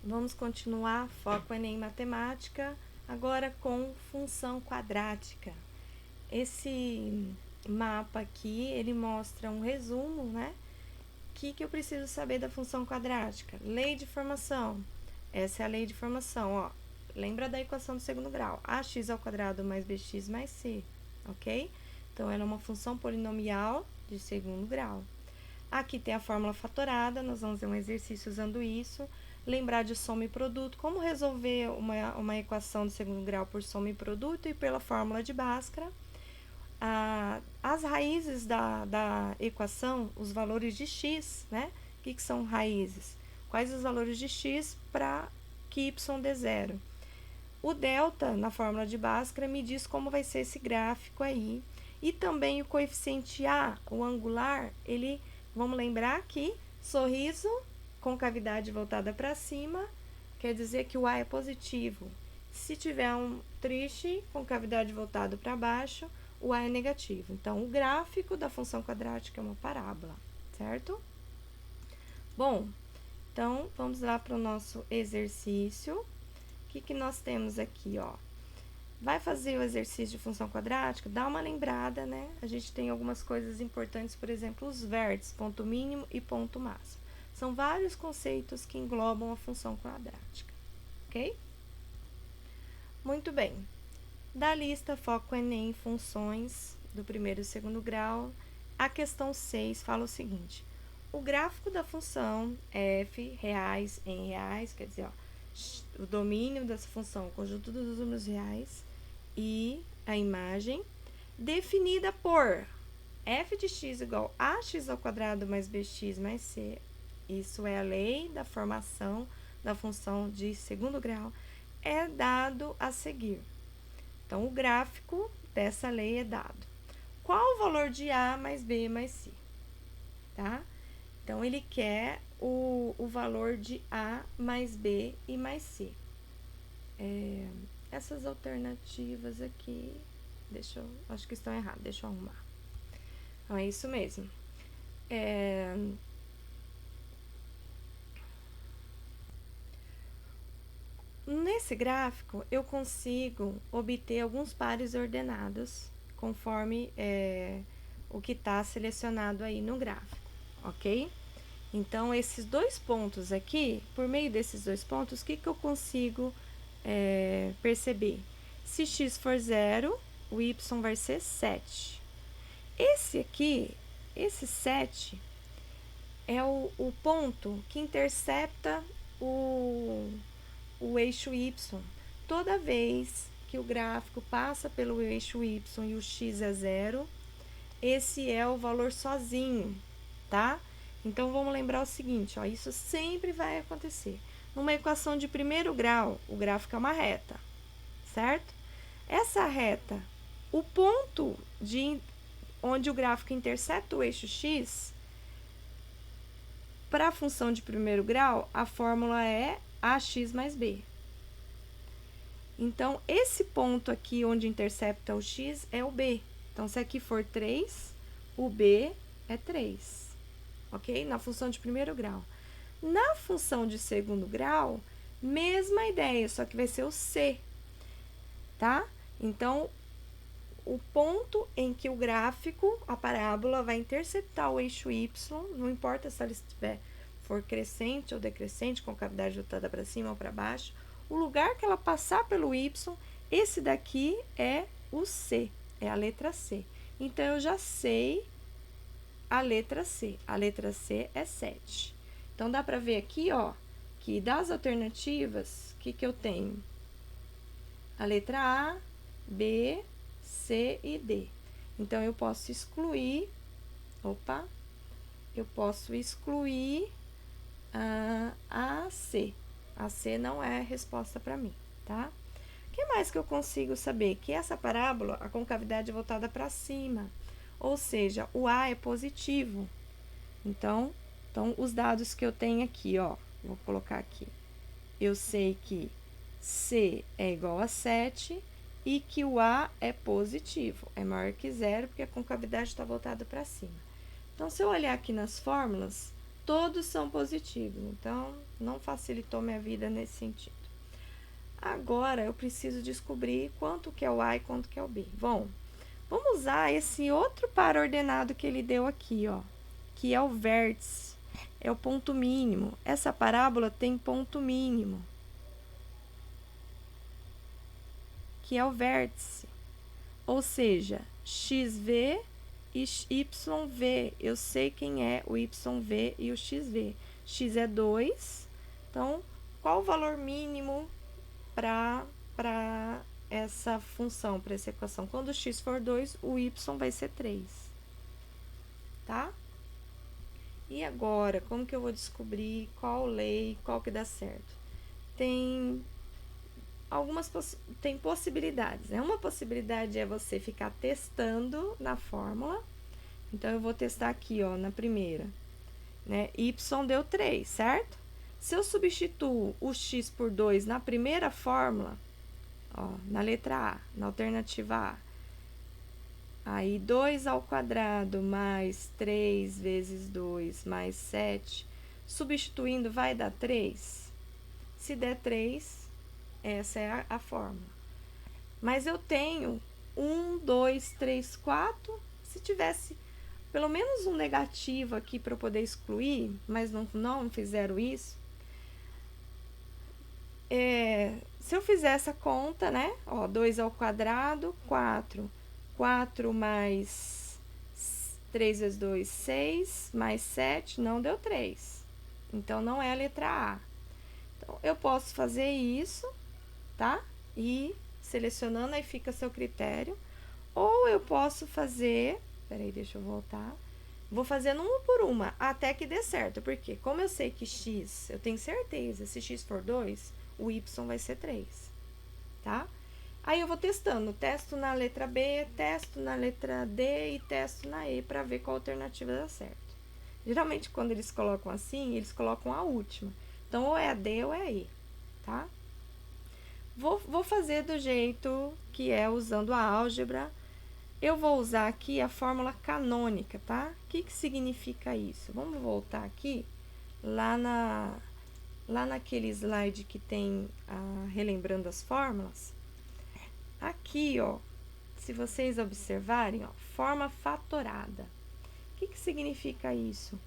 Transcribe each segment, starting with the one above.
Vamos continuar, foco Enem Matemática, agora com função quadrática. Esse mapa aqui, ele mostra um resumo, né? O que eu preciso saber da função quadrática? Lei de formação. Essa é a lei de formação, ó. Lembra da equação do segundo grau. Ax² mais bx mais c, ok? Então, ela é uma função polinomial de segundo grau. Aqui tem a fórmula fatorada, nós vamos ver um exercício usando isso. Lembrar de soma e produto, como resolver uma equação de segundo grau por soma e produto e pela fórmula de Bhaskara. As raízes da equação, os valores de x, né? O que são raízes? Quais os valores de x para que y dê zero? O delta, na fórmula de Bhaskara, me diz como vai ser esse gráfico aí. E também o coeficiente A, o angular, ele, vamos lembrar que sorriso com cavidade voltada para cima, quer dizer que o A é positivo. Se tiver um triste com cavidade voltada para baixo, o A é negativo. Então, o gráfico da função quadrática é uma parábola, certo? Bom, então, vamos lá para o nosso exercício. O que nós temos aqui, ó? Vai fazer o exercício de função quadrática, dá uma lembrada, né? A gente tem algumas coisas importantes, por exemplo, os vértices, ponto mínimo e ponto máximo. São vários conceitos que englobam a função quadrática, ok? Muito bem. Da lista Foco Enem Funções do primeiro e segundo grau, a questão 6 fala o seguinte: o gráfico da função f reais em reais, quer dizer, ó, o domínio dessa função, o conjunto dos números reais, e a imagem, definida por f de x igual a ax² mais bx mais c. Isso é a lei da formação da função de segundo grau, é dado a seguir. Então, o gráfico dessa lei é dado. Qual o valor de A mais B mais C? Tá? Então, ele quer o valor de A mais B e mais C. Essas alternativas aqui, acho que estão erradas, deixa eu arrumar. Então, é isso mesmo. Nesse gráfico, eu consigo obter alguns pares ordenados, conforme o que está selecionado aí no gráfico, ok? Então, esses dois pontos aqui, por meio desses dois pontos, o que eu consigo perceber? Se x for 0, o y vai ser 7. Esse aqui, esse 7, é o ponto que intercepta o eixo y. Toda vez que o gráfico passa pelo eixo y e o x é 0, esse é o valor sozinho, tá? Então, vamos lembrar o seguinte, ó, isso sempre vai acontecer. Numa equação de primeiro grau, o gráfico é uma reta, certo? Essa reta, o ponto onde o gráfico intercepta o eixo x, para a função de primeiro grau, a fórmula é ax mais b. Então, esse ponto aqui onde intercepta o x é o b. Então, se aqui for 3, o b é 3, ok? Na função de primeiro grau. Na função de segundo grau, mesma ideia, só que vai ser o c, tá? Então, o ponto em que o gráfico, a parábola, vai interceptar o eixo y, não importa se ela for crescente ou decrescente, com cavidade voltada para cima ou para baixo, o lugar que ela passar pelo y, esse daqui é o C, é a letra C. Então, eu já sei a letra C. A letra C é 7. Então, dá para ver aqui, ó, que das alternativas, o que eu tenho? A letra A, B, C e D. Então, eu posso excluir, a C. A C não é resposta para mim, tá? O que mais que eu consigo saber? Que essa parábola, a concavidade é voltada para cima, ou seja, o A é positivo. Então, os dados que eu tenho aqui, ó, vou colocar aqui. Eu sei que C é igual a 7 e que o A é positivo, é maior que 0, porque a concavidade está voltada para cima. Então, se eu olhar aqui nas fórmulas, todos são positivos. Então, Não facilitou minha vida nesse sentido. Agora, eu preciso descobrir quanto que é o A e quanto que é o B. Bom, vamos usar esse outro par ordenado que ele deu aqui, ó, que é o vértice, é o ponto mínimo. Essa parábola tem ponto mínimo, que é o vértice. Ou seja, XV e YV. Eu sei quem é o YV e o XV. X é 2. Então, qual o valor mínimo para essa função, para essa equação? Quando o x for 2, o y vai ser 3. Tá? E agora, como que eu vou descobrir qual lei, qual que dá certo? Tem tem possibilidades, né? Uma possibilidade é você ficar testando na fórmula. Então, eu vou testar aqui, ó, na primeira, né? Y deu 3, certo? Se eu substituo o x por 2 na primeira fórmula, ó, na letra A, na alternativa A, aí 2 ao quadrado mais 3 vezes 2 mais 7, substituindo vai dar 3? Se der 3, essa é a fórmula. Mas eu tenho 1, 2, 3, 4. Se tivesse pelo menos um negativo aqui para eu poder excluir, mas não fizeram isso. Se eu fizer essa conta, né? Ó, 2 ao quadrado, 4. 4 mais 3 vezes 2, 6, mais 7, não deu 3. Então, não é a letra A. Então, eu posso fazer isso, tá? E selecionando, aí fica a seu critério. Ou eu posso fazer... Peraí, deixa eu voltar. Vou fazendo uma por uma, até que dê certo. Porque, como eu sei que x, eu tenho certeza, se x for 2, o y vai ser 3, tá? Aí, eu vou testando. Testo na letra B, testo na letra D e testo na E para ver qual alternativa dá certo. Geralmente, quando eles colocam assim, eles colocam a última. Então, ou é a D ou é a E, tá? Vou fazer do jeito que é usando a álgebra. Eu vou usar aqui a fórmula canônica, tá? O que significa isso? Vamos voltar aqui, lá naquele slide que tem relembrando as fórmulas. Aqui, ó, se vocês observarem, ó, forma fatorada. O que significa isso?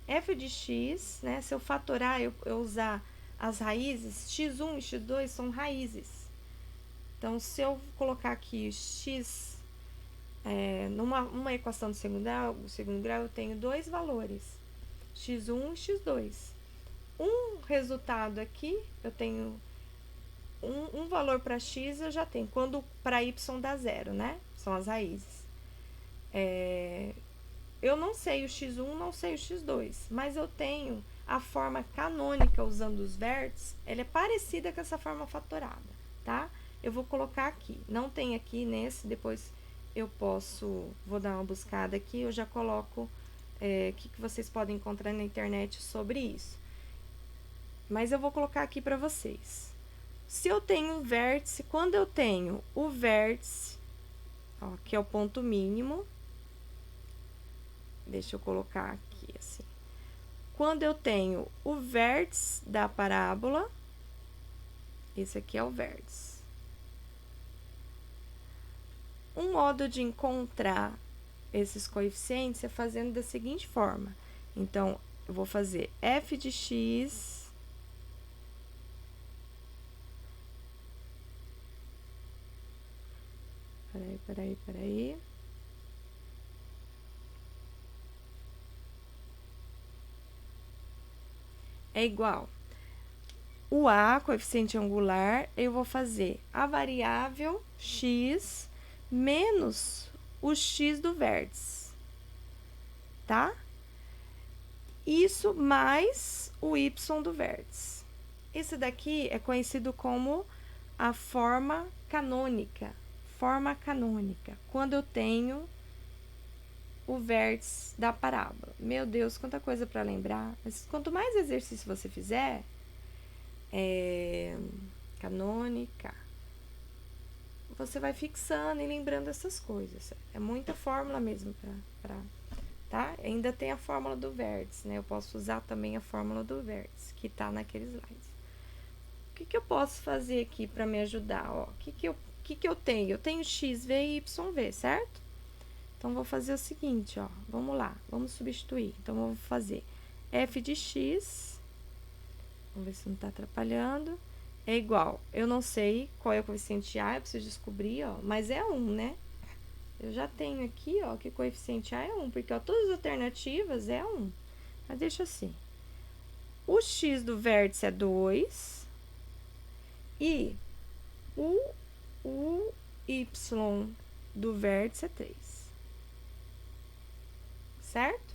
F de x, né? Se eu fatorar, eu usar as raízes, x1 e x2 são raízes. Então, se eu colocar aqui x numa equação do segundo grau, eu tenho dois valores, x1 e x2. Um resultado aqui, eu tenho um valor para x, eu já tenho. Quando para y dá zero, né? São as raízes. Eu não sei o x1, não sei o x2, mas eu tenho a forma canônica usando os vértices, ela é parecida com essa forma fatorada, tá? Eu vou colocar aqui, não tem aqui nesse, depois vou dar uma buscada aqui, eu já coloco o que vocês podem encontrar na internet sobre isso. Mas eu vou colocar aqui para vocês. Se eu tenho um vértice, quando eu tenho o vértice, ó, que é o ponto mínimo, deixa eu colocar aqui assim. Quando eu tenho o vértice da parábola, esse aqui é o vértice. Um modo de encontrar esses coeficientes é fazendo da seguinte forma. Então, eu vou fazer f de x Peraí. É igual o A, coeficiente angular, eu vou fazer a variável x menos o x do vértice, tá? Isso mais o y do vértice. Esse daqui é conhecido como a forma canônica. Forma canônica, quando eu tenho o vértice da parábola. Meu Deus, quanta coisa para lembrar. Mas quanto mais exercício você fizer, canônica, você vai fixando e lembrando essas coisas. É muita fórmula mesmo tá? Ainda tem a fórmula do vértice, né? Eu posso usar também a fórmula do vértice, que tá naqueles slides. O que eu posso fazer aqui para me ajudar, ó? O que eu tenho? Eu tenho x, v e y, v, certo? Então, vou fazer o seguinte, ó. Vamos lá, vamos substituir. Então, vou fazer f de x, vamos ver se não tá atrapalhando, é igual, eu não sei qual é o coeficiente A, eu preciso descobrir, ó, mas é 1, né? Eu já tenho aqui, ó, que o coeficiente A é 1, porque, ó, todas as alternativas é 1. Mas deixa assim. O x do vértice é 2 e o y do vértice é 3. Certo?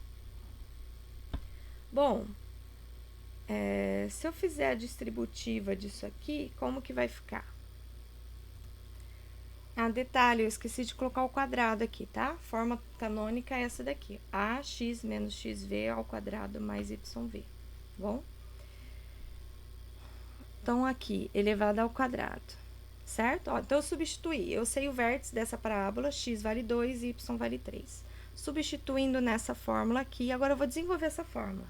Bom, se eu fizer a distributiva disso aqui, como que vai ficar? Ah, detalhe, eu esqueci de colocar o quadrado aqui, tá? Forma canônica é essa daqui. AX menos XV ao quadrado mais YV, tá bom? Então, aqui, elevado ao quadrado, certo? Ó, então, eu substituí. Eu sei o vértice dessa parábola, x vale 2 e y vale 3. Substituindo nessa fórmula aqui, agora eu vou desenvolver essa fórmula.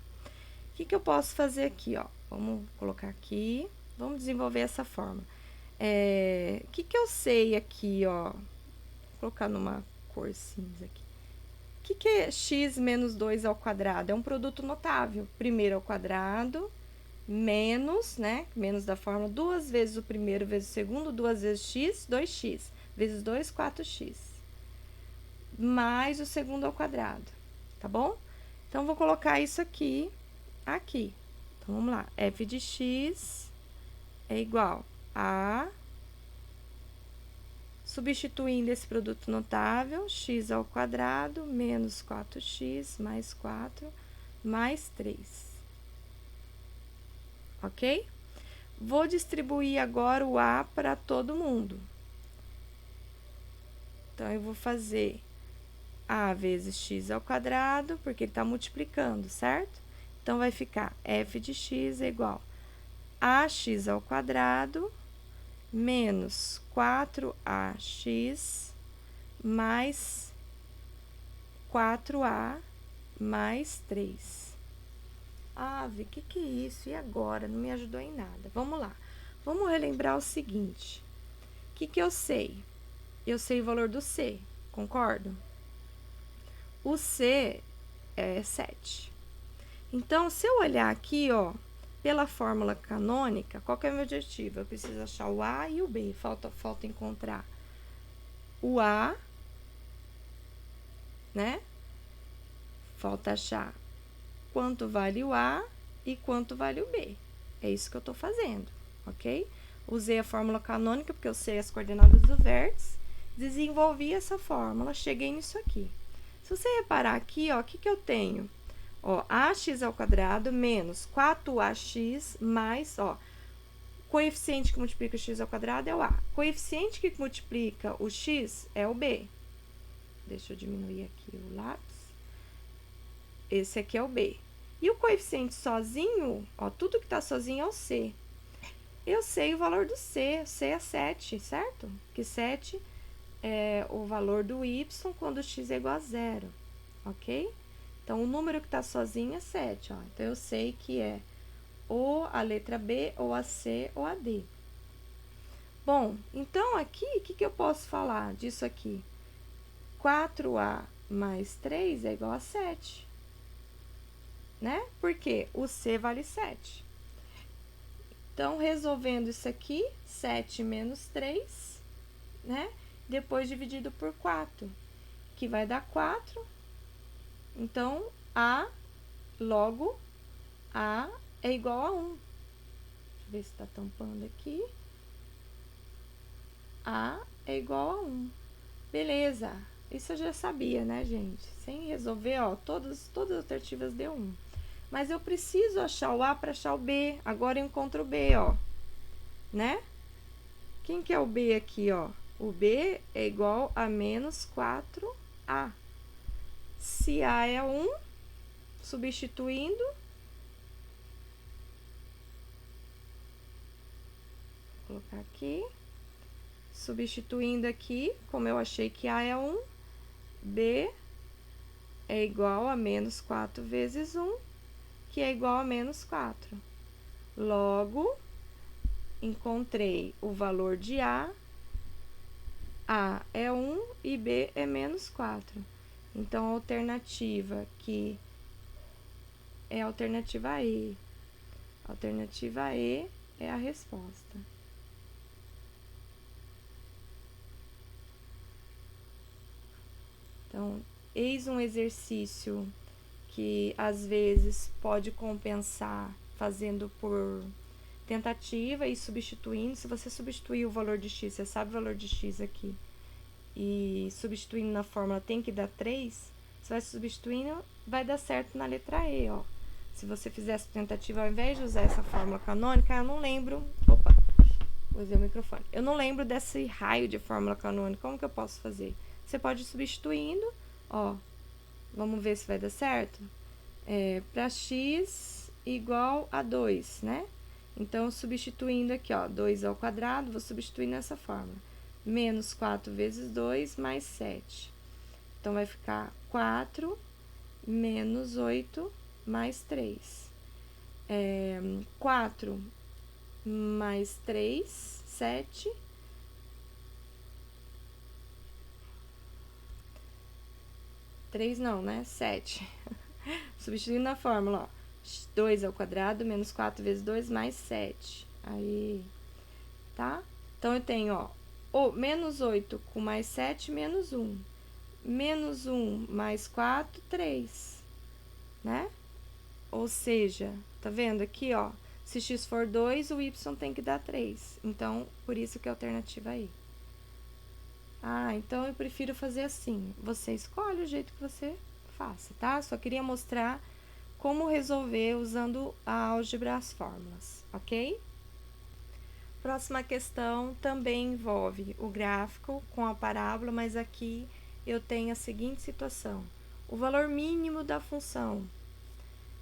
O que eu posso fazer aqui, ó? Vamos colocar aqui, vamos desenvolver essa fórmula. O que eu sei aqui, ó? Vou colocar numa cor cinza aqui. O que é x menos 2 ao quadrado? É um produto notável. Primeiro ao quadrado, menos, né? Menos da fórmula, 2 vezes o primeiro vezes o segundo, 2 vezes x, 2x. Vezes 2, 4x. Mais o segundo ao quadrado, tá bom? Então, vou colocar isso aqui. Então, vamos lá. F de x é igual a... Substituindo esse produto notável, x ao quadrado menos 4x mais 4 mais 3. Ok? Vou distribuir agora o A para todo mundo. Então, eu vou fazer A vezes x ao quadrado, porque ele está multiplicando, certo? Então, vai ficar f de x é igual a ax ao quadrado menos 4ax mais 4a mais 3. Ave, o que é isso? E agora? Não me ajudou em nada. Vamos lá. Vamos relembrar o seguinte. O que eu sei? Eu sei o valor do C, concordo? O C é 7. Então, se eu olhar aqui, ó, pela fórmula canônica, qual que é o meu objetivo? Eu preciso achar o A e o B. Falta encontrar o A, né? Falta achar quanto vale o A e quanto vale o B. É isso que eu tô fazendo, ok? Usei a fórmula canônica, porque eu sei as coordenadas do vértice. Desenvolvi essa fórmula, cheguei nisso aqui. Se você reparar aqui, ó, o que eu tenho? Ó, ax ao quadrado menos 4ax mais, ó, coeficiente que multiplica o x ao quadrado é o A. Coeficiente que multiplica o x é o B. Deixa eu diminuir aqui o lápis. Esse aqui é o B. E o coeficiente sozinho, ó, tudo que tá sozinho é o C. Eu sei o valor do C. O C é 7, certo? Que 7 é o valor do y quando x é igual a 0, ok? Então, o número que tá sozinho é 7, ó. Então, eu sei que é ou a letra B, ou a C, ou a D. Bom, então, aqui, o que eu posso falar disso aqui? 4A mais 3 é igual a 7, né? Porque o C vale 7. Então, resolvendo isso aqui, 7 menos 3, né? Depois dividido por 4, que vai dar 4. Então, logo, A é igual a 1. Deixa eu ver se tá tampando aqui. A é igual a 1. Beleza. Isso eu já sabia, né, gente? Sem resolver, ó, todas as alternativas deu 1. Mas eu preciso achar o A para achar o B. Agora eu encontro o B, ó. Né? Quem que é o B aqui, ó? O B é igual a menos 4A. Se A é 1, substituindo, vou colocar aqui. Substituindo aqui, como eu achei que A é 1, B é igual a menos 4 vezes 1, que é igual a menos 4. Logo, encontrei o valor de A é 1 e B é menos 4. Então, a alternativa que é a alternativa E. A alternativa E é a resposta. Então, eis um exercício que às vezes pode compensar fazendo por tentativa e substituindo. Se você substituir o valor de x, você sabe o valor de x aqui, e substituindo na fórmula tem que dar 3, você vai substituindo, vai dar certo na letra E, ó. Se você fizesse tentativa, ao invés de usar essa fórmula canônica, eu não lembro... Opa, usei o microfone. Eu não lembro desse raio de fórmula canônica, como que eu posso fazer? Você pode ir substituindo, ó. Vamos ver se vai dar certo? Para x igual a 2, né? Então, substituindo aqui, ó, 2 ao quadrado, vou substituir nessa fórmula. Menos 4 vezes 2 mais 7. Então, vai ficar 4 menos 8 mais 3. 4 mais 3, 7. Três não, né? 7. Substituindo na fórmula, ó. 2 ao quadrado menos 4 vezes 2 mais 7. Aí, tá? Então, eu tenho, ó, menos 8 com mais 7, menos 1. Menos 1 mais 4, 3, né? Ou seja, tá vendo aqui, ó, se x for 2, o y tem que dar 3. Então, por isso que é a alternativa aí. Então eu prefiro fazer assim. Você escolhe o jeito que você faça, tá? Só queria mostrar como resolver usando a álgebra as fórmulas, ok? Próxima questão também envolve o gráfico com a parábola, mas aqui eu tenho a seguinte situação. O valor mínimo da função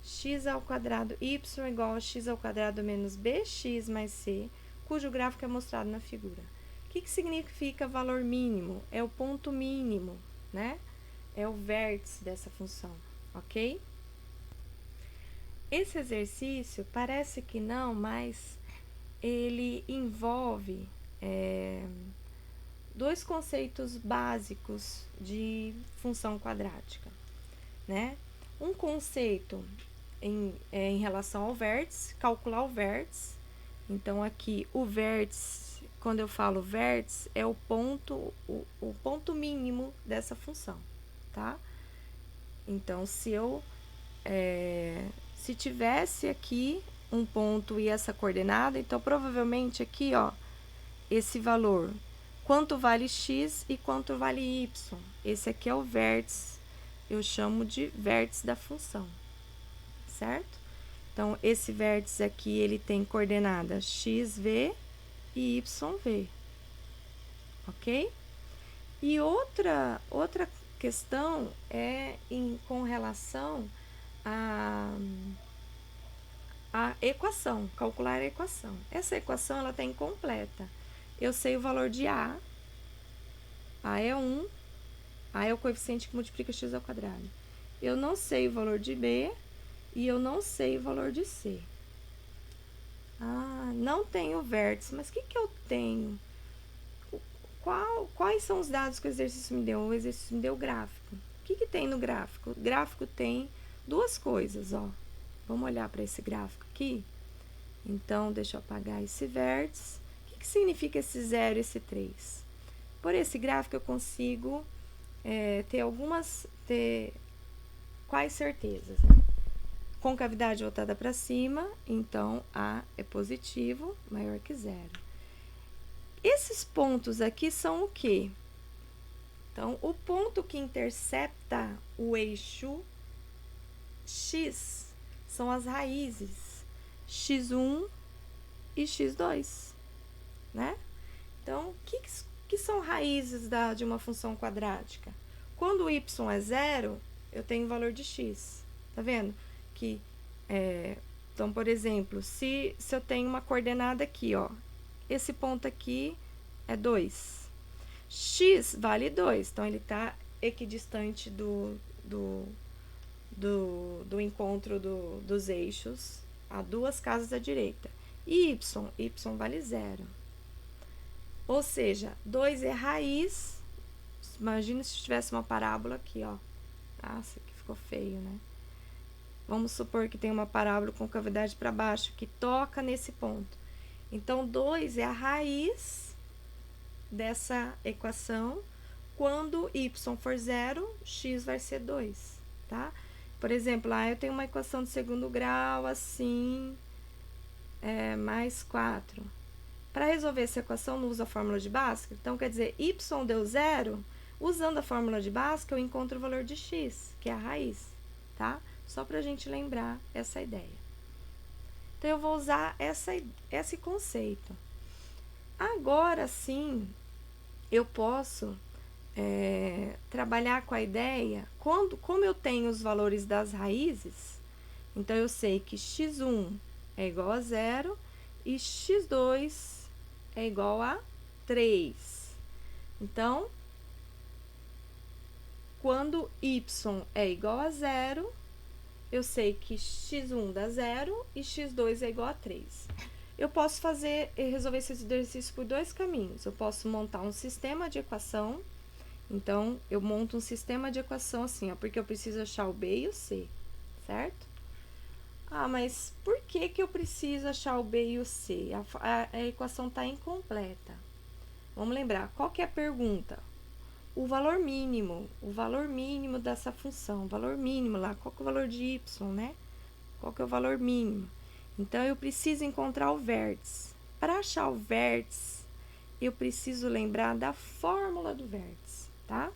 x ao quadrado y igual a x ao quadrado menos bx mais c, cujo gráfico é mostrado na figura. O que significa valor mínimo? É o ponto mínimo, né? É o vértice dessa função, ok? Esse exercício parece que não, mas ele envolve dois conceitos básicos de função quadrática, né? Um conceito em relação ao vértice, calcular o vértice. Então, aqui, o vértice, quando eu falo vértice, é o ponto mínimo dessa função, tá? Então, se tivesse aqui um ponto e essa coordenada, então, provavelmente aqui, ó, esse valor, quanto vale x e quanto vale y. Esse aqui é o vértice, eu chamo de vértice da função, certo? Então, esse vértice aqui, ele tem coordenada xv e yv, ok? E outra questão é com relação à equação, calcular a equação. Essa equação, ela está incompleta. Eu sei o valor de A é 1, A é o coeficiente que multiplica x ao quadrado. Eu não sei o valor de B e eu não sei o valor de C. Não tenho vértice, mas o que eu tenho? Quais são os dados que o exercício me deu? O exercício me deu gráfico. O que tem no gráfico? O gráfico tem duas coisas, ó. Vamos olhar para esse gráfico aqui? Então, deixa eu apagar esse vértice. O que significa esse 0 e esse 3? Por esse gráfico, eu consigo ter quais certezas, né? Concavidade voltada para cima, então A é positivo, maior que 0. Esses pontos aqui são o quê? Então, o ponto que intercepta o eixo x são as raízes x1 e x2, né? Então, o que são raízes de uma função quadrática? Quando o y é 0, eu tenho o valor de x, tá vendo? Então, por exemplo, se eu tenho uma coordenada aqui, ó, esse ponto aqui é 2. X vale 2, então ele está equidistante do do encontro dos eixos a duas casas à direita. Y vale 0. Ou seja, 2 é raiz. Imagina se tivesse uma parábola aqui, ó. Nossa, que ficou feio, né? Vamos supor que tem uma parábola com cavidade para baixo que toca nesse ponto. Então, 2 é a raiz dessa equação. Quando y for 0, x vai ser 2, tá? Por exemplo, lá eu tenho uma equação de segundo grau, assim, mais 4. Para resolver essa equação, não uso a fórmula de Bhaskara. Então, quer dizer, y deu 0. Usando a fórmula de Bhaskara, eu encontro o valor de x, que é a raiz, tá? Só para a gente lembrar essa ideia. Então, eu vou usar esse conceito. Agora, sim, eu posso trabalhar com a ideia, como eu tenho os valores das raízes, então eu sei que x1 é igual a 0 e x2 é igual a 3. Então, quando y é igual a 0, eu sei que x1 dá 0 e x2 é igual a 3. Eu posso resolver esse exercício por dois caminhos. Eu posso montar um sistema de equação. Então, eu monto um sistema de equação assim, ó, porque eu preciso achar o B e o C, certo? Ah, mas por que eu preciso achar o B e o C? A equação está incompleta. Vamos lembrar, qual que é a pergunta? O valor mínimo dessa função, o valor mínimo lá, qual que é o valor de y, né? Qual que é o valor mínimo? Então, eu preciso encontrar o vértice. Para achar o vértice, eu preciso lembrar da fórmula do vértice, tá?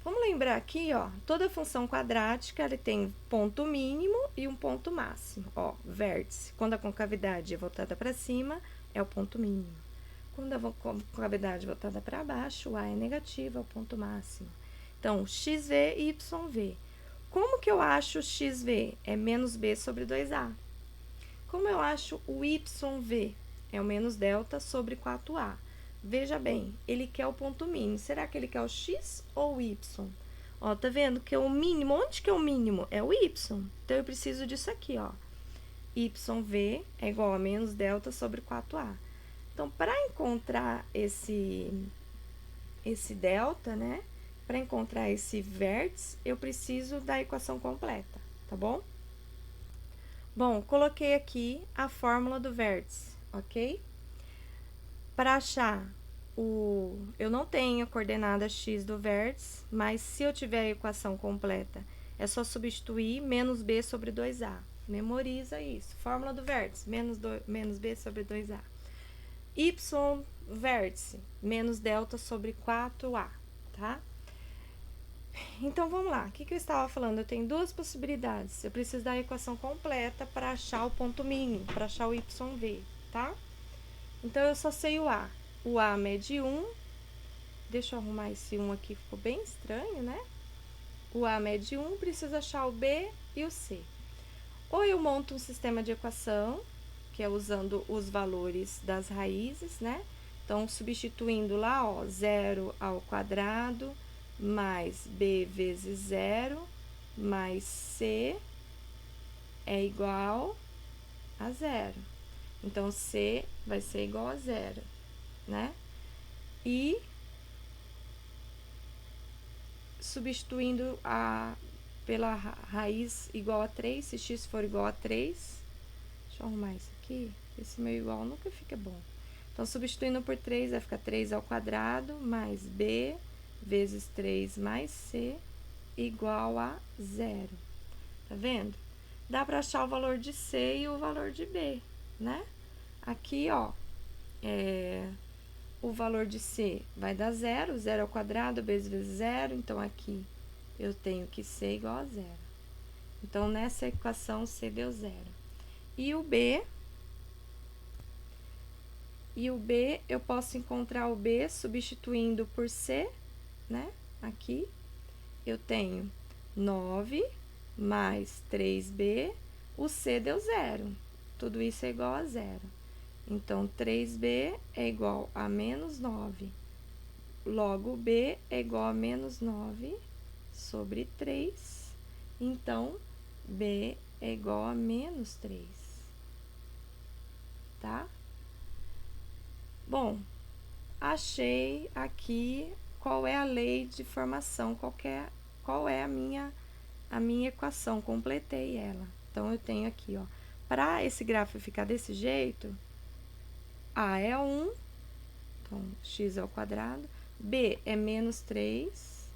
Vamos lembrar aqui, ó, toda função quadrática, ele tem ponto mínimo e um ponto máximo. Ó, vértice, quando a concavidade é voltada para cima, é o ponto mínimo. Quando a concavidade é voltada para baixo, o A é negativo, é o ponto máximo. Então, xv e yv. Como que eu acho o xv? É menos b sobre 2a. Como eu acho o yv? É o menos delta sobre 4a. Veja bem, ele quer o ponto mínimo. Será que ele quer o x ou o y? Ó, tá vendo que o mínimo, onde que é o mínimo? É o y. Então, eu preciso disso aqui, ó. yv é igual a menos delta sobre 4a. Então, para encontrar esse delta, né? Para encontrar esse vértice, eu preciso da equação completa, tá bom? Bom, coloquei aqui a fórmula do vértice, ok? Para achar eu não tenho a coordenada x do vértice, mas se eu tiver a equação completa, é só substituir menos b sobre 2a. Memoriza isso. Fórmula do vértice, menos b sobre 2a. Y vértice, menos delta sobre 4a, tá? Então, vamos lá. O que eu estava falando? Eu tenho duas possibilidades. Eu preciso da equação completa para achar o ponto mínimo, para achar o YV, tá? Então, eu só sei o A. O A mede 1. Deixa eu arrumar esse 1 aqui, ficou bem estranho, né? O A mede 1, preciso achar o B e o C. Ou eu monto um sistema de equação, que é usando os valores das raízes, né? Então, substituindo lá, ó, 0 ao quadrado, mais b vezes 0, mais c é igual a 0. Então, c vai ser igual a 0, né? E substituindo pela raiz igual a 3, se x for igual a 3, deixa eu arrumar isso aqui, esse meu igual nunca fica bom. Então, substituindo por 3, vai ficar 3 ao quadrado, mais b vezes 3 mais c igual a 0. Tá vendo? Dá para achar o valor de c e o valor de b, né? Aqui, ó, o valor de c vai dar 0, 0 ao quadrado, b vezes 0, então aqui eu tenho que c igual a 0. Então, nessa equação, c deu 0. E o b, eu posso encontrar o b substituindo por c, né? Aqui, eu tenho 9 mais 3b, o c deu 0. Tudo isso é igual a 0. Então, 3b é igual a menos 9. Logo, b é igual a menos 9 sobre 3. Então, B é igual a menos 3, tá? Bom, achei aqui qual é a lei de formação, qual é a minha equação, completei ela. Então, eu tenho aqui, ó, para esse gráfico ficar desse jeito, A é 1, então, x ao quadrado, B é menos 3,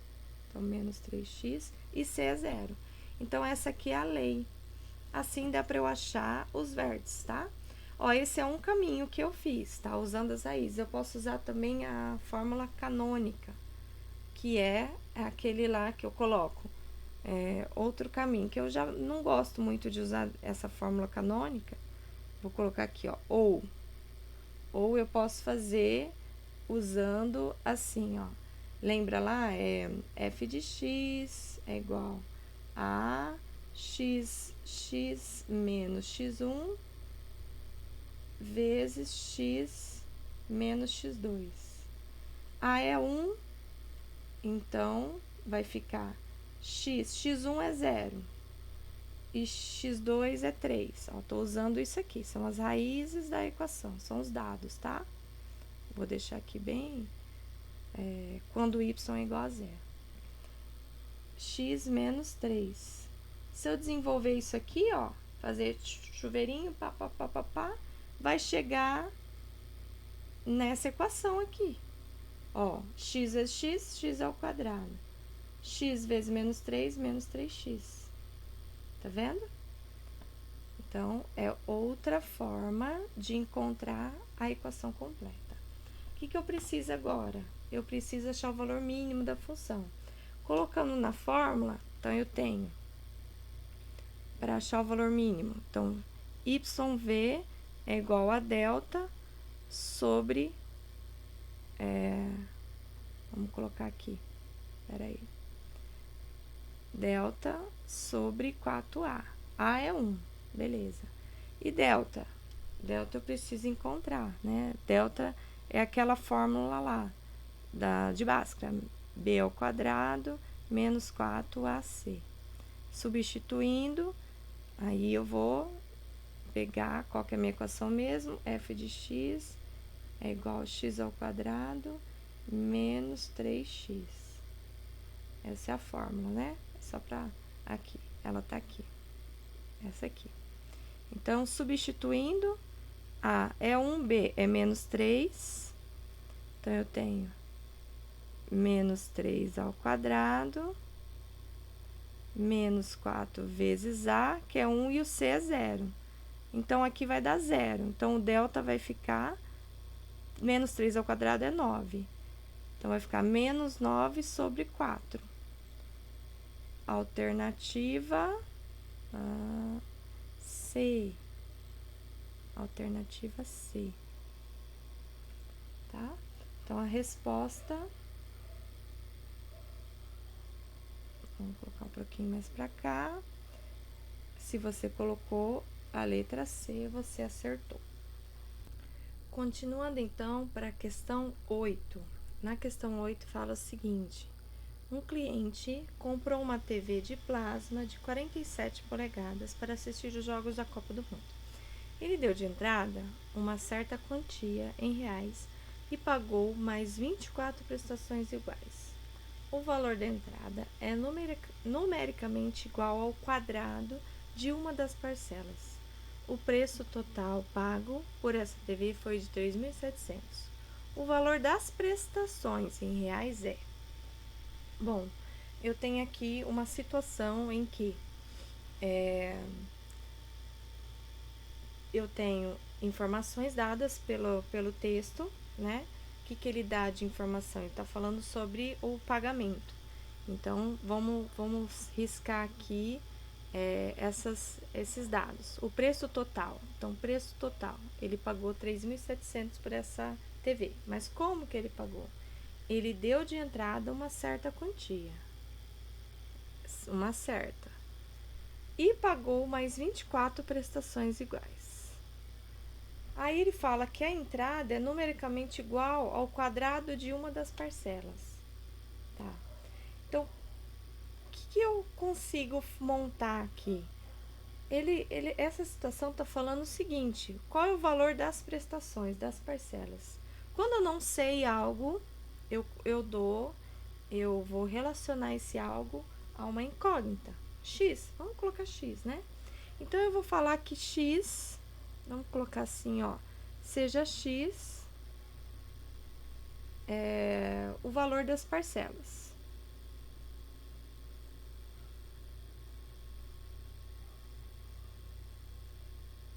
então, menos 3x, e C é 0. Então, essa aqui é a lei. Assim, dá para eu achar os vértices, tá? Ó, esse é um caminho que eu fiz, tá? Usando as raízes. Eu posso usar também a fórmula canônica, que é aquele lá que eu coloco. Outro caminho, que eu já não gosto muito de usar essa fórmula canônica. Vou colocar aqui, ó, ou eu posso fazer usando assim, ó. Lembra lá? F de x é igual a x menos x1 vezes x menos x2. A é 1, então vai ficar x1 é 0 e x2 é 3. Ó, tô usando isso aqui, são as raízes da equação, são os dados, tá? Vou deixar aqui bem, quando y é igual a 0. X menos 3. Se eu desenvolver isso aqui, ó, fazer chuveirinho, vai chegar nessa equação aqui. Ó, x vezes x ao quadrado. X vezes menos 3, menos 3x. Tá vendo? Então, é outra forma de encontrar a equação completa. O que eu preciso agora? Eu preciso achar o valor mínimo da função. Colocando na fórmula, então, eu tenho, para achar o valor mínimo, então, YV é igual a delta sobre, vamos colocar aqui, peraí, delta sobre 4A. A é 1, beleza. E delta? Delta eu preciso encontrar, né? Delta é aquela fórmula lá, de Bhaskara, B ao quadrado menos 4AC. Substituindo, aí eu vou pegar qual que é a minha equação mesmo, f de x é igual a x ao quadrado menos 3x. Essa é a fórmula, né? Só para aqui, ela tá aqui. Essa aqui. Então, substituindo, A é 1, B é menos 3. Então, eu tenho menos 3 ao quadrado, menos 4 vezes A, que é 1, e o C é 0. Então, aqui vai dar 0. Então, o delta vai ficar, menos 3 ao quadrado é 9. Então, vai ficar menos 9 sobre 4. Alternativa C. Alternativa C. Tá? Então, a resposta... Vamos colocar um pouquinho mais para cá. Se você colocou a letra C, você acertou. Continuando, então, para a questão 8. Na questão 8, fala o seguinte. Um cliente comprou uma TV de plasma de 47 polegadas para assistir os jogos da Copa do Mundo. Ele deu de entrada uma certa quantia em reais e pagou mais 24 prestações iguais. O valor da entrada é numericamente igual ao quadrado de uma das parcelas. O preço total pago por essa TV foi de 3.700. O valor das prestações em reais é... Bom, eu tenho aqui uma situação em que eu tenho informações dadas pelo texto, né? O que ele dá de informação? Ele está falando sobre o pagamento. Então, vamos riscar aqui esses dados. O preço total. Então, preço total. Ele pagou 3.700 por essa TV. Mas como que ele pagou? Ele deu de entrada uma certa quantia. Uma certa. E pagou mais 24 prestações iguais. Aí ele fala que a entrada é numericamente igual ao quadrado de uma das parcelas. Tá? Então, o que eu consigo montar aqui? Essa situação está falando o seguinte: qual é o valor das prestações, das parcelas? Quando eu não sei algo, eu vou relacionar esse algo a uma incógnita. X, vamos colocar X, né? Então, eu vou falar que X, vamos colocar assim, ó, seja X o valor das parcelas.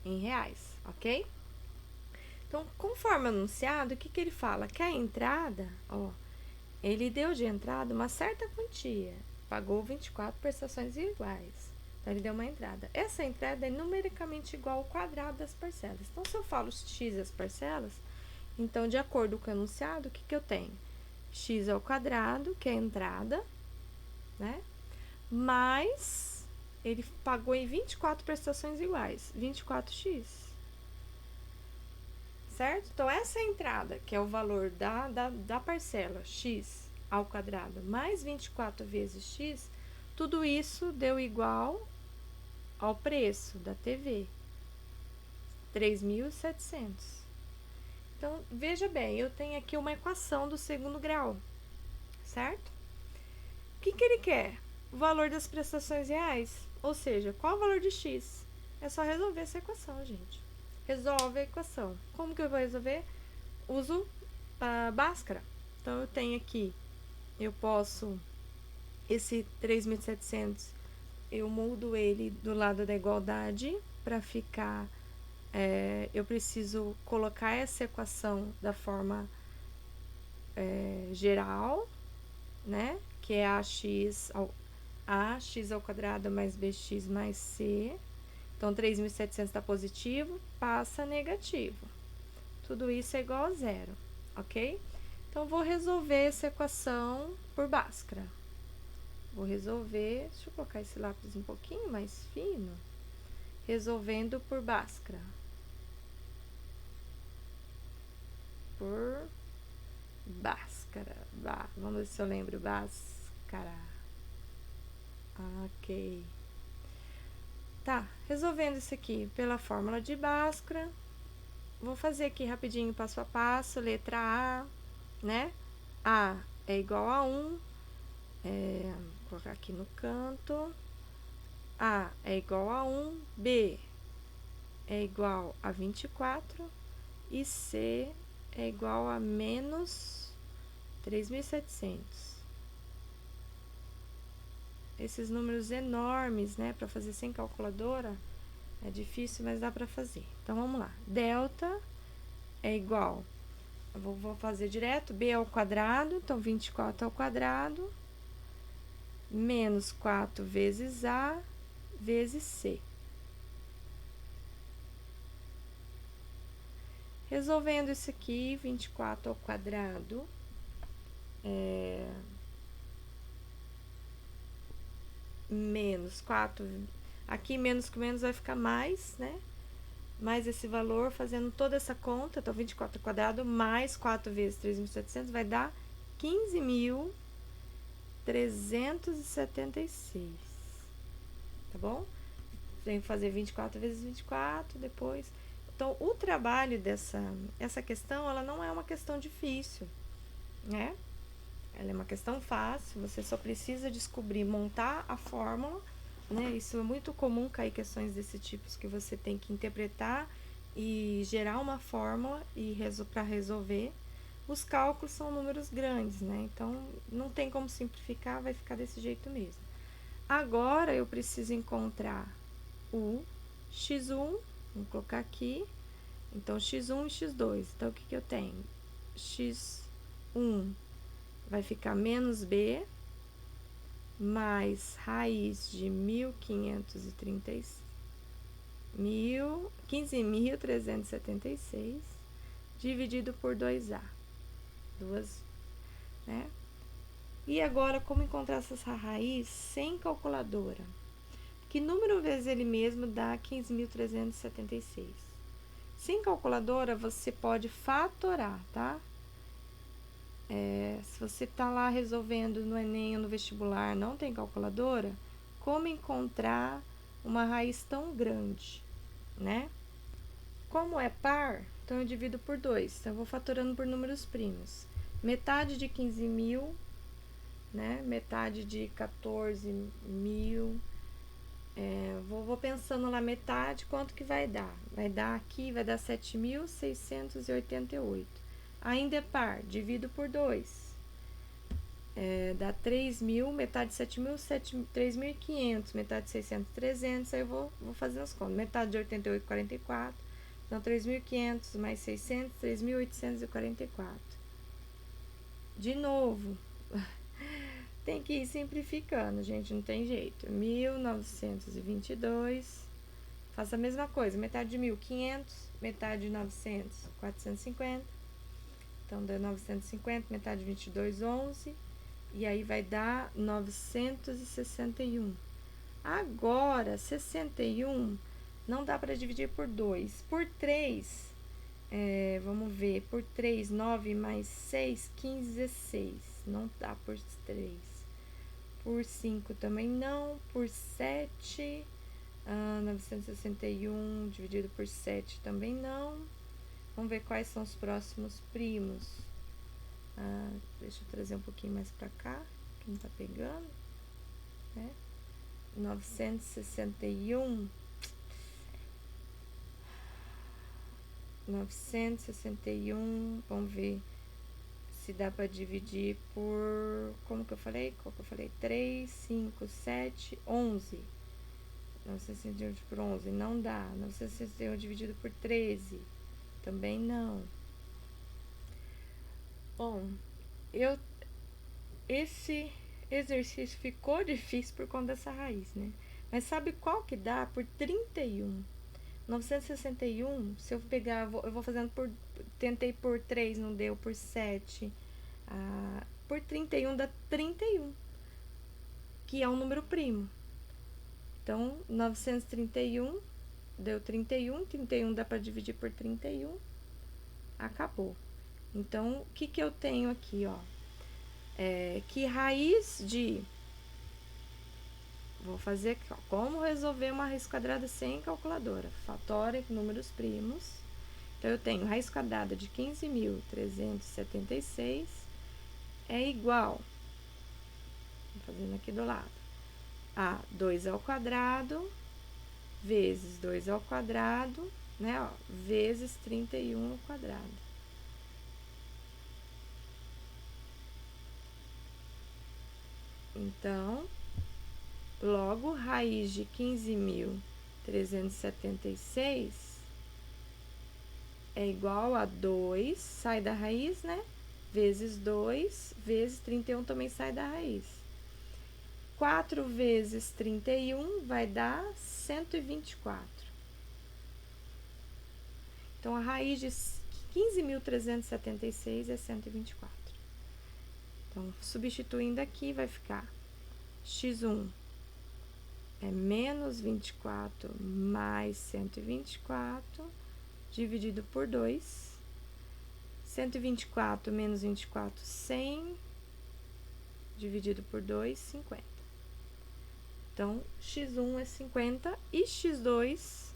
Em reais, ok? Então, conforme anunciado, o que ele fala? Que a entrada, ó, ele deu de entrada uma certa quantia, pagou 24 prestações iguais. Então, ele deu uma entrada. Essa entrada é numericamente igual ao quadrado das parcelas. Então, se eu falo x as parcelas, então, de acordo com o enunciado, o que eu tenho? X ao quadrado, que é a entrada, né? Mais ele pagou em 24 prestações iguais, 24x. Certo? Então, essa entrada, que é o valor da parcela x ao quadrado, mais 24 vezes x, tudo isso deu igual ao preço da TV, 3.700. Então, veja bem, eu tenho aqui uma equação do segundo grau, certo? O que ele quer? O valor das prestações reais, ou seja, qual o valor de x? É só resolver essa equação, gente. Resolve a equação. Como que eu vou resolver? Uso a Bhaskara. Então, eu tenho aqui, eu posso, esse 3.700, eu mudo ele do lado da igualdade para ficar, eu preciso colocar essa equação da forma geral, né? Que é ax ao quadrado mais bx mais c. Então, 3.700 está positivo, passa negativo. Tudo isso é igual a zero, ok? Então, vou resolver essa equação por Bhaskara. Vou resolver, deixa eu colocar esse lápis um pouquinho mais fino. Resolvendo por Bhaskara. Por Bhaskara. Vamos ver se eu lembro. Bhaskara. Ok. Tá, resolvendo isso aqui pela fórmula de Bhaskara. Vou fazer aqui rapidinho, passo a passo. Letra A, né? A é igual a 1. Vou colocar aqui no canto. A é igual a 1. B é igual a 24. E C é igual a menos 3.700. Esses números enormes, né, para fazer sem calculadora, é difícil, mas dá para fazer. Então, vamos lá. Delta é igual, eu vou fazer direto, B ao quadrado, então 24 ao quadrado, menos 4 vezes A, vezes C. Resolvendo isso aqui, 24 ao quadrado, menos 4, aqui menos com menos vai ficar mais, né? Mais esse valor, fazendo toda essa conta, então 24 ao quadrado mais 4 vezes 3.700 vai dar 15.376, tá bom? Tem que fazer 24 vezes 24, depois. Então, o trabalho essa questão, ela não é uma questão difícil, né? Ela é uma questão fácil, você só precisa descobrir, montar a fórmula, né? Isso é muito comum cair questões desse tipo, que você tem que interpretar e gerar uma fórmula para resolver. Os cálculos são números grandes, né? Então, não tem como simplificar, vai ficar desse jeito mesmo. Agora, eu preciso encontrar o x1, vamos colocar aqui. Então, x1 e x2. Então, o que eu tenho? x1 vai ficar menos b, mais raiz de 15.376, dividido por 2a. Né? E agora, como encontrar essa raiz sem calculadora? Que número vezes ele mesmo dá 15.376? Sem calculadora, você pode fatorar, tá? Se você tá lá resolvendo no Enem ou no vestibular, não tem calculadora, como encontrar uma raiz tão grande, né? Como é par, então eu divido por 2. Então, eu vou fatorando por números primos. Metade de 15.000, né? Metade de 14.000. Vou pensando lá metade, quanto que vai dar? Vai dar aqui, vai dar 7.688. Ainda é par, divido por 2. Dá 3.000, metade de 7.000, 3.500, metade de 600, 300. Aí eu vou fazendo as contas. Metade de 88, 44. Então, 3.500 mais 600, 3.844. De novo, tem que ir simplificando, gente, não tem jeito. 1.922. Faça a mesma coisa. Metade de 1.000, 500. Metade de 900, 450. Então, dá 950. Metade de 22, 11. E aí vai dar 961. Agora, 61 não dá para dividir por 2. Por 3, vamos ver. Por 3, 9 mais 6, 15, 16. Não dá por 3. Por 5 também não. Por 7, 961 dividido por 7 também não. Vamos ver quais são os próximos primos. Deixa eu trazer um pouquinho mais pra cá, que não tá pegando, né? 961. 961, vamos ver se dá para dividir por, como que eu falei? Qual que eu falei? 3, 5, 7, 11. 961 por 11, não dá. 961 dividido por 13, também não. Bom, esse exercício ficou difícil por conta dessa raiz, né? Mas sabe qual que dá? Por 31. 961, se eu pegar, eu vou fazendo por... Tentei por 3, não deu, por 7. Por 31 dá 31, que é um número primo. Então, 931 deu 31. 31 dá para dividir por 31. Acabou. Então, o que eu tenho aqui, ó? Que raiz de... Vou fazer aqui, ó. Como resolver uma raiz quadrada sem calculadora? Fatora números primos. Então, eu tenho raiz quadrada de 15.376 é igual, vou fazendo aqui do lado, a 2 ao quadrado vezes 2 ao quadrado, né, ó, vezes 31 ao quadrado. Então, logo, raiz de 15.376 é igual a 2, sai da raiz, né? Vezes 2, vezes 31 também sai da raiz. 4 vezes 31 vai dar 124. Então, a raiz de 15.376 é 124. Então, substituindo aqui, vai ficar x1 é menos 24 mais 124, dividido por 2. 124 menos 24, 100, dividido por 2, 50. Então, x1 é 50 e x2,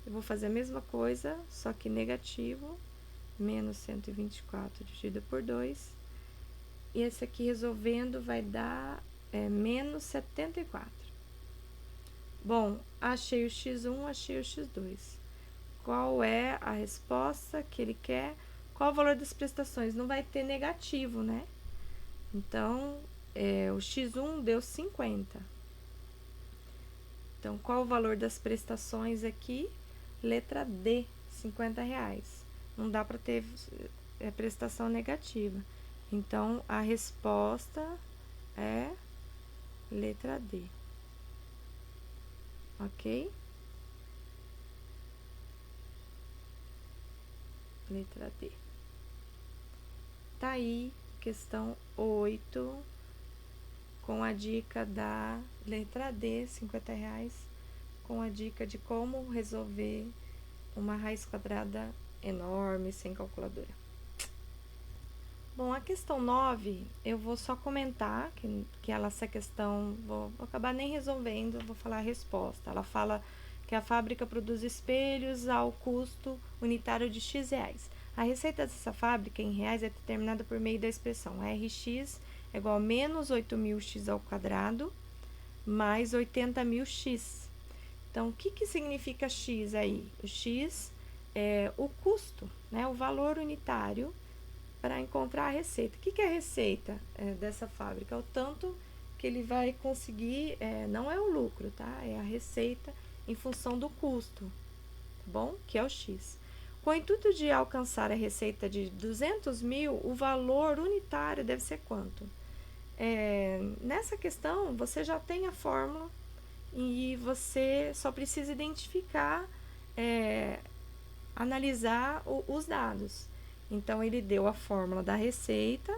eu vou fazer a mesma coisa, só que negativo, menos 124 dividido por 2. E esse aqui resolvendo vai dar menos 74. Bom, achei o x1, achei o x2. Qual é a resposta que ele quer? Qual o valor das prestações? Não vai ter negativo, né? Então, o x1 deu 50. Então, qual o valor das prestações aqui? Letra D, R$50. Não dá para ter prestação negativa. Então, a resposta é letra D. Ok? Letra D. Tá aí, questão 8, com a dica da letra D, R$50, com a dica de como resolver uma raiz quadrada enorme sem calculadora. Bom, a questão 9, eu vou só comentar que essa questão, vou acabar nem resolvendo, vou falar a resposta. Ela fala que a fábrica produz espelhos ao custo unitário de X reais. A receita dessa fábrica em reais é determinada por meio da expressão Rx é igual a menos 8.000x ao quadrado mais 80.000x. Então, o que significa x aí? O x é o custo, né? O valor unitário para encontrar a receita. O que é a receita dessa fábrica? É o tanto que ele vai conseguir, não é o lucro, tá? É a receita em função do custo, tá bom? Que é o X. Com o intuito de alcançar a receita de 200.000, o valor unitário deve ser quanto? Nessa questão, você já tem a fórmula e você só precisa identificar, analisar os dados. Então, ele deu a fórmula da receita,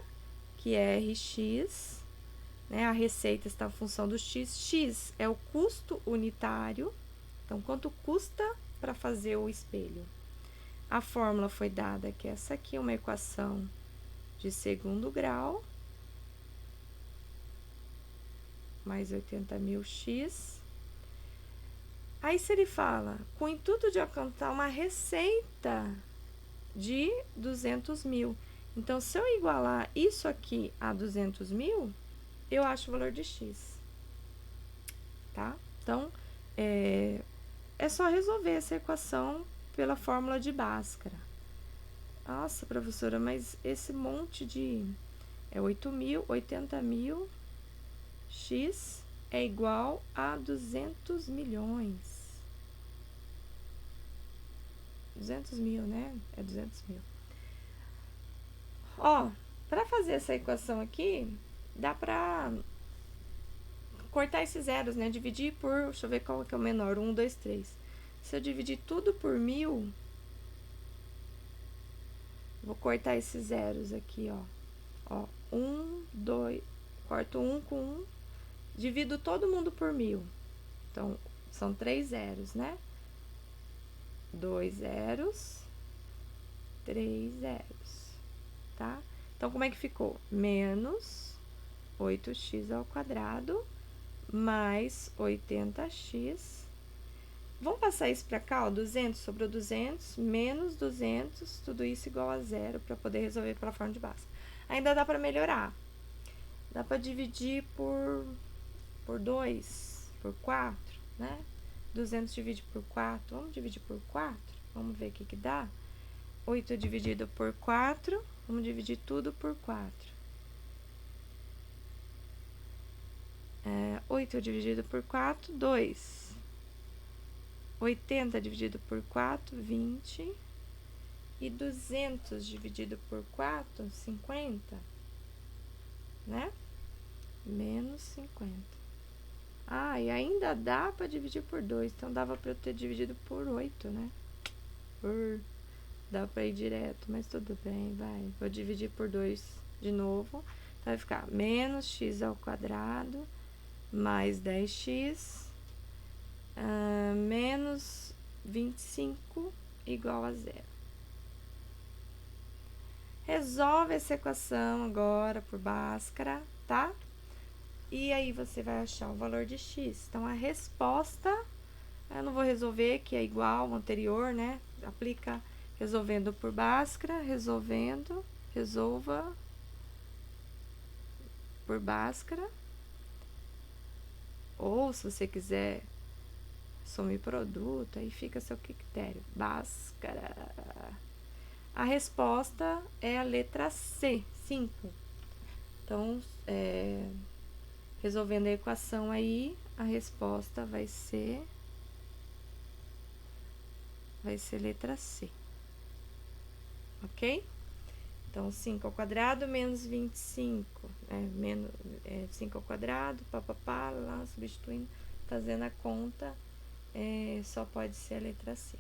que é Rx, né? A receita está em função do X. X é o custo unitário. Então, quanto custa para fazer o espelho? A fórmula foi dada, que essa aqui é uma equação de segundo grau, mais 80.000x. Aí, se ele fala, com o intuito de alcançar uma receita de 200.000. Então, se eu igualar isso aqui a 200.000, eu acho o valor de x, tá? Então, é só resolver essa equação pela fórmula de Bhaskara. Nossa, professora, mas esse monte de 8.000, 80.000, x é igual a 200 milhões. 200.000, né? É 200.000. Ó, para fazer essa equação aqui, dá para cortar esses zeros, né? Dividir por, deixa eu ver qual que é o menor, 1, 2, 3. Se eu dividir tudo por 1.000, vou cortar esses zeros aqui, ó. 1, 2, corto 1 com 1, divido todo mundo por 1.000. Então, são 3 zeros, né? 2 zeros, 3 zeros, tá? Então, como é que ficou? Menos 8x ao quadrado mais 80x. Vamos passar isso para cá, ó, 200 sobrou 200, menos 200, tudo isso igual a zero, para poder resolver pela forma de Bhaskara. Ainda dá para melhorar. Dá para dividir por 2, por 4, né? 200 divide por 4, vamos dividir por 4? Vamos ver o que dá. 8 dividido por 4, vamos dividir tudo por 4. 8 dividido por 4, 2. 80 dividido por 4, 20. E 200 dividido por 4, 50. Né? Menos 50. Ah, e ainda dá para dividir por 2. Então, dava para eu ter dividido por 8, né? Dá para ir direto, mas tudo bem, vai. Vou dividir por 2 de novo. Então, vai ficar menos x ao quadrado mais 10x menos 25 igual a zero. Resolve essa equação agora por Bhaskara, tá? E aí você vai achar o valor de x. Então, a resposta, eu não vou resolver, que é igual ao anterior, né? Aplica resolvendo por Bhaskara, resolva por Bhaskara. Ou, se você quiser sumir produto, aí fica a seu critério. Bhaskara. A resposta é a letra C, 5. Então, resolvendo a equação aí, a resposta vai ser letra C. Ok? Então, 5 ao quadrado menos 25. Menos 5 ao quadrado, lá, substituindo, fazendo a conta, só pode ser a letra C.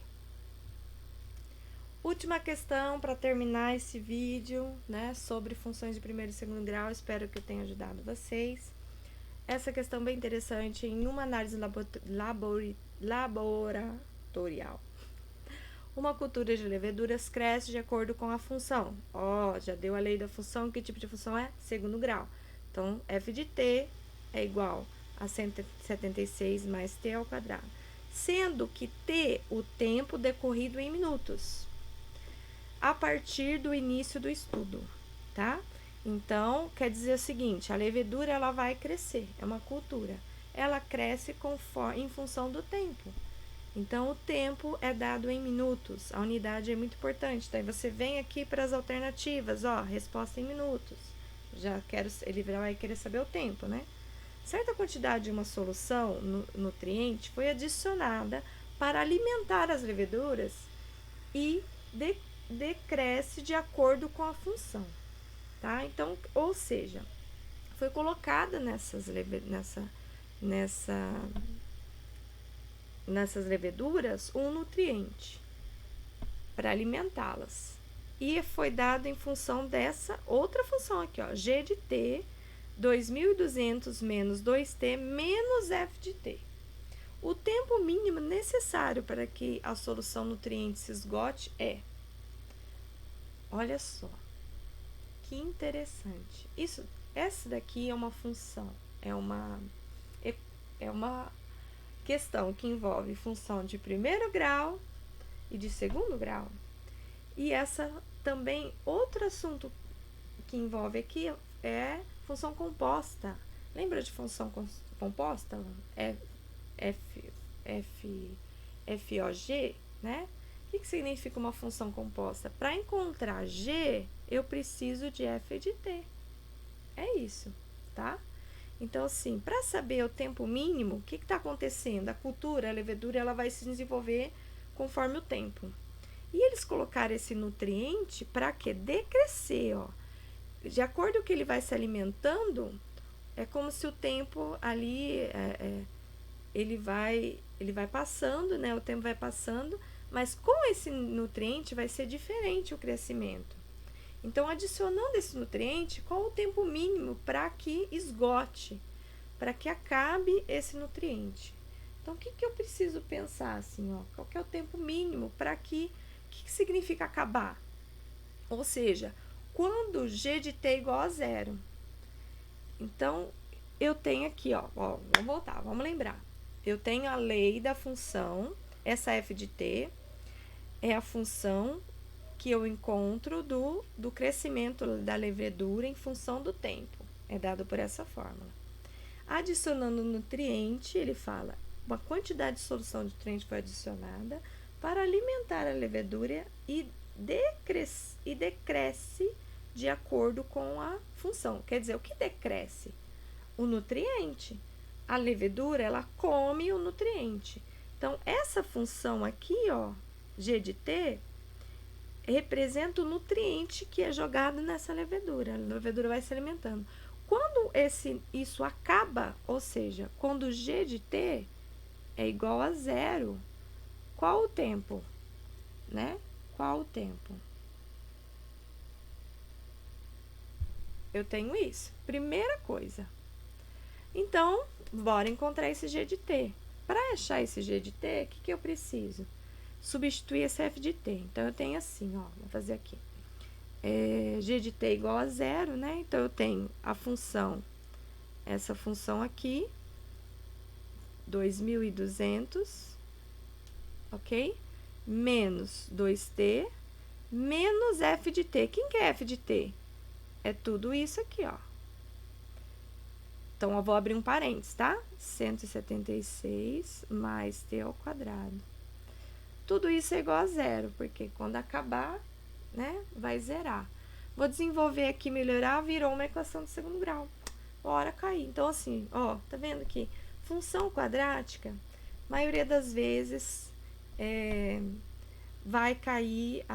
Última questão para terminar esse vídeo, né, sobre funções de primeiro e segundo grau. Espero que eu tenha ajudado vocês. Essa questão bem interessante em uma análise laboratorial. Uma cultura de leveduras cresce de acordo com a função. Ó, já deu a lei da função. Que tipo de função é? Segundo grau. Então, f de t é igual a 176 mais t ao quadrado. Sendo que t, o tempo decorrido em minutos, a partir do início do estudo, tá? Então, quer dizer o seguinte, a levedura ela vai crescer, é uma cultura. Ela cresce em função do tempo. Então, o tempo é dado em minutos. A unidade é muito importante. Daí você vem aqui para as alternativas, ó, resposta em minutos. Ele vai querer saber o tempo, né? Certa quantidade de uma solução nutriente foi adicionada para alimentar as leveduras e decresce de acordo com a função, tá? Então, ou seja, foi colocada nessas leveduras um nutriente para alimentá-las. E foi dado em função dessa outra função aqui, ó, G de T, 2.200 menos 2T menos F de T. O tempo mínimo necessário para que a solução nutriente se esgote é... Olha só, que interessante. Essa daqui é uma função, é uma questão que envolve função de primeiro grau e de segundo grau. E essa também, outro assunto que envolve aqui é função composta. Lembra de função composta? FOG, né? O que significa uma função composta? Para encontrar G, eu preciso de F de T. É isso, tá? Então, assim, para saber o tempo mínimo, o que está acontecendo? A cultura, a levedura, ela vai se desenvolver conforme o tempo. E eles colocaram esse nutriente para quê? Decrescer, ó. De acordo com o que ele vai se alimentando, é como se o tempo ali, ele vai passando, né? O tempo vai passando, mas com esse nutriente vai ser diferente o crescimento. Então, adicionando esse nutriente, qual o tempo mínimo para que esgote, para que acabe esse nutriente? Então, o que eu preciso pensar assim, ó? Qual que é o tempo mínimo para que... O que significa acabar? Ou seja, quando G de T é igual a zero. Então, eu tenho aqui, ó, vamos voltar, vamos lembrar. Eu tenho a lei da função, essa F de T é a função que eu encontro do crescimento da levedura em função do tempo. É dado por essa fórmula. Adicionando nutriente, ele fala, uma quantidade de solução de nutriente foi adicionada para alimentar a levedura e decresce de acordo com a função. Quer dizer, o que decresce? O nutriente. A levedura, ela come o nutriente. Então, essa função aqui, ó, G de T, representa o nutriente que é jogado nessa levedura. A levedura vai se alimentando. Quando isso acaba, ou seja, quando G de T é igual a zero, qual o tempo? Né? Qual o tempo? Eu tenho isso. Primeira coisa. Então, bora encontrar esse G de T. Para achar esse G de T, o que eu preciso? Substituir esse F de T. Então, eu tenho assim, ó, vou fazer aqui. G de T igual a zero, né? Então, eu tenho a função, essa função aqui, 2.200, ok? Menos 2T, menos F de T. Quem que é F de T? É tudo isso aqui, ó. Então, eu vou abrir um parênteses, tá? 176 mais T ao quadrado. Tudo isso é igual a zero, porque quando acabar, né, vai zerar. Vou desenvolver aqui, melhorar, virou uma equação de segundo grau. Bora cair. Então, assim, ó, tá vendo aqui? Função quadrática, maioria das vezes, vai cair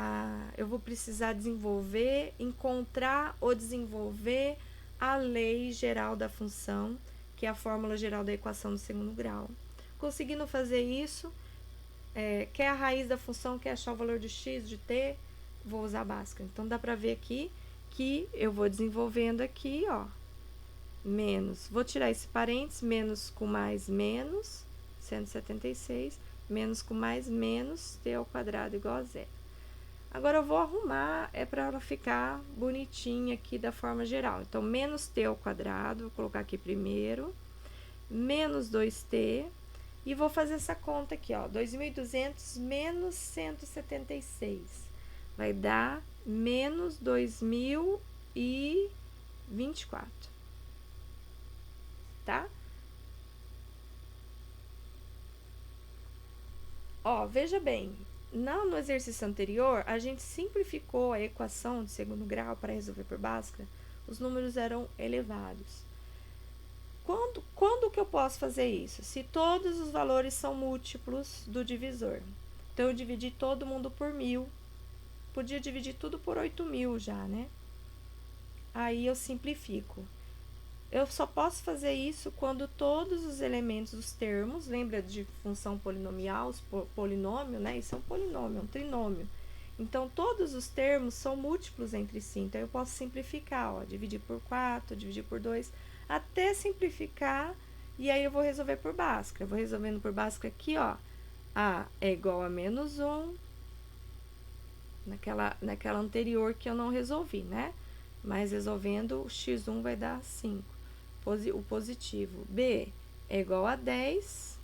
eu vou precisar encontrar ou desenvolver a lei geral da função, que é a fórmula geral da equação do segundo grau. Conseguindo fazer isso, quer a raiz da função, quer achar o valor de x, de t, vou usar a Bhaskara. Então, dá pra ver aqui que eu vou desenvolvendo aqui, ó, menos, vou tirar esse parênteses, menos com mais menos, 176, menos com mais, menos t ao quadrado igual a zero. Agora eu vou arrumar, para ela ficar bonitinha aqui da forma geral. Então, menos t ao quadrado, vou colocar aqui primeiro, menos 2t, e vou fazer essa conta aqui, ó, 2.200 menos 176, vai dar menos 2.024, tá? Ó, veja bem, no exercício anterior, a gente simplificou a equação de segundo grau para resolver por Bhaskara, os números eram elevados. Quando que eu posso fazer isso? Se todos os valores são múltiplos do divisor. Então, eu dividi todo mundo por 1.000. Podia dividir tudo por 8.000 já, né? Aí, eu simplifico. Eu só posso fazer isso quando todos os elementos dos termos, lembra de função polinomial, polinômio, né? Isso é um polinômio, um trinômio. Então, todos os termos são múltiplos entre si. Então, eu posso simplificar, ó, dividir por 4, dividir por 2, até simplificar, e aí eu vou resolver por Bhaskara. Eu vou resolvendo por Bhaskara aqui, ó, a é igual a menos 1, naquela anterior que eu não resolvi, né? Mas resolvendo, o x1 vai dar 5, o positivo. B é igual a 10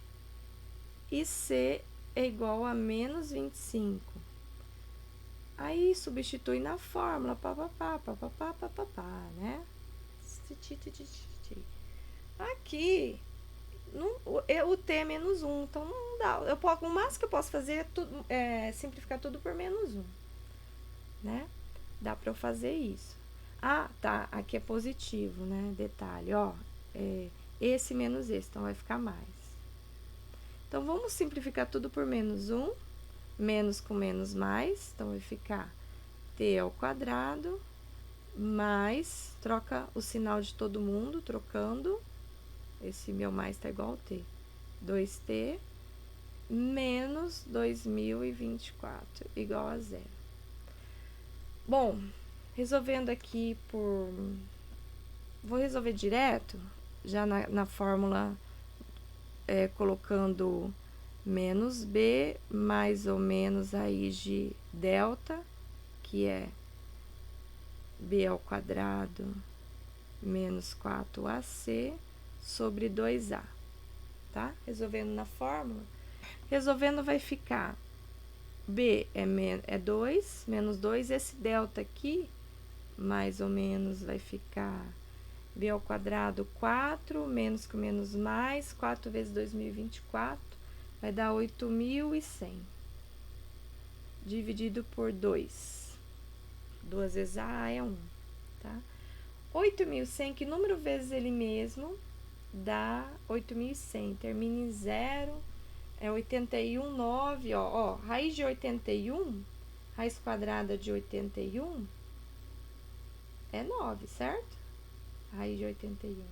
e C é igual a menos 25. Aí, substitui na fórmula, papapá, né? Aqui, o t é menos 1, então não dá. O máximo que eu posso fazer é simplificar tudo por menos 1, né? Dá pra eu fazer isso. Ah, tá, aqui é positivo, né? Detalhe, ó, esse menos esse, então vai ficar mais. Então, vamos simplificar tudo por menos 1, menos com menos mais, então vai ficar t ao quadrado, mais, troca o sinal de todo mundo, trocando, esse meu mais tá igual ao t, 2t, menos 2.024, igual a zero. Bom, resolvendo aqui vou resolver direto, já na fórmula, colocando menos b, mais ou menos raiz de delta, que é b ao quadrado menos 4ac sobre 2a, tá? Resolvendo na fórmula, resolvendo vai ficar b é 2, menos 2, esse delta aqui, mais ou menos vai ficar b ao quadrado 4, menos com menos mais, 4 vezes 2.024, vai dar 8.100, dividido por 2. 2 vezes a é 1, tá? 8.100, que número vezes ele mesmo dá 8.100, termina em 0, é 81,9, ó, raiz de 81, raiz quadrada de 81 é 9, certo? Raiz de 81.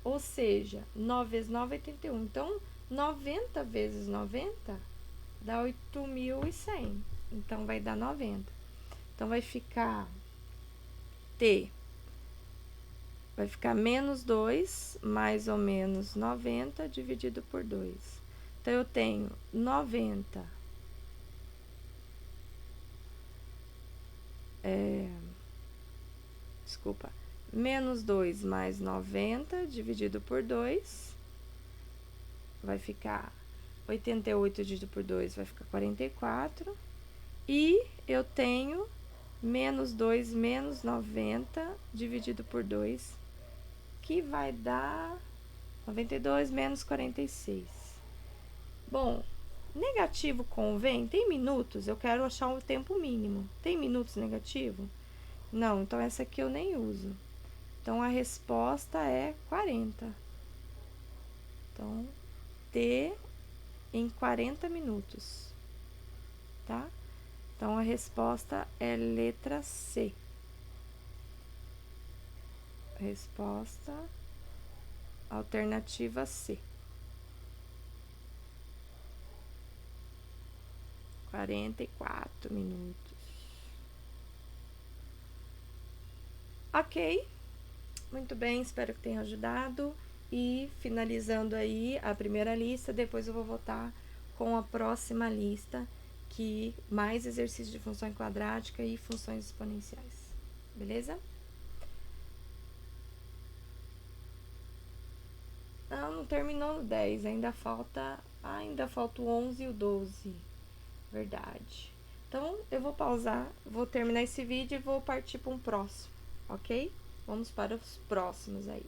Ou seja, 9 vezes 9 é 81. Então, 90 vezes 90 dá 8.100. Então, vai dar 90. Então, vai ficar t, vai ficar menos 2, mais ou menos 90, dividido por 2. Então, eu tenho 90, menos 2 mais 90, dividido por 2, vai ficar 88 dividido por 2, vai ficar 44. E eu tenho menos 2 menos 90 dividido por 2, que vai dar 92 menos 46. Bom, negativo convém? Tem minutos? Eu quero achar um tempo mínimo. Tem minutos negativo? Não, então essa aqui eu nem uso. Então, a resposta é 40. Então, t em 40 minutos, tá? Então, a resposta é letra C. Resposta alternativa C. 44 minutos. Ok. Muito bem, espero que tenha ajudado. E finalizando aí a primeira lista, depois eu vou voltar com a próxima lista, que mais exercícios de função quadrática e funções exponenciais. Beleza? Não terminou no 10, ainda falta o 11 e o 12. Verdade. Então, eu vou pausar, vou terminar esse vídeo e vou partir para um próximo, ok? Vamos para os próximos aí.